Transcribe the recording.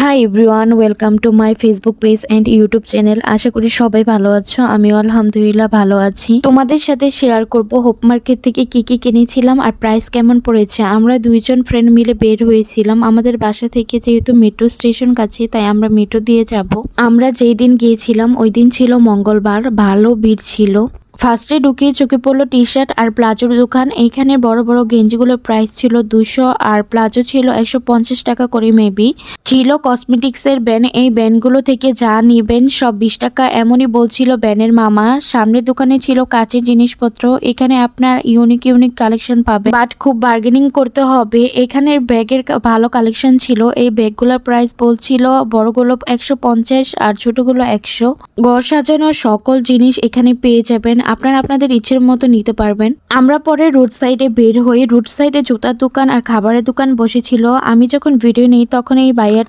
High everyone, welcome to my Facebook page and YouTube channel. আশা করি সবাই ভালো আছো। আমিও আলহামদুলিল্লাহ ভালো আছি। তোমাদের সাথে শেয়ার করব হোপ মার্কেট থেকে কি কি কিনেছিলাম আর প্রাইস কেমন পড়েছে। আমরা দুইজন ফ্রেন্ড মিলে বের হয়েছিলাম। আমাদের বাসা থেকে যেহেতু মেট্রো স্টেশন কাছে, তাই আমরা মেট্রো দিয়ে যাব। আমরা যেই দিন গিয়েছিলাম ওই দিন ছিল মঙ্গলবার, ভালো ভিড় ছিল। ফার্স্টে ঢুকে চোখে পড়লো টি শার্ট আর প্লাজোর দোকান। এইখানে বড় বড় গেঞ্জিগুলোর প্রাইস ছিল 200 আর প্লাজো ছিল 150 টাকা করে মেবি। ছিল কসমেটিক্সের ব্যান। এই ব্যানগুলো থেকে যা নিবেন সব 20 টাকা এমনই বলছিল ব্যানের মামা। সামনের দোকানে ছিল কাচের জিনিসপত্র। এখানে আপনার ইউনিক ইউনিক কালেকশন পাবে, বাট খুব বার্গেনিং করতে হবে। এখানের ব্যাগের ভালো কালেকশন ছিল। এই ব্যাগগুলোর প্রাইস বলছিল বড়গুলো 150 আর ছোটগুলো 100। ঘর সাজানোর সকল জিনিস এখানে পেয়ে যাবেন। আপনারা আপনাদের ইচ্ছের মতো নিতে পারবেন। আমরা পরে রোড সাইডে বের হই। রোড সাইডে জুতার দোকান আর খাবারের দোকান বসেছিল। আমি যখন ভিডিও নিই তখন এই ভাইয়াটা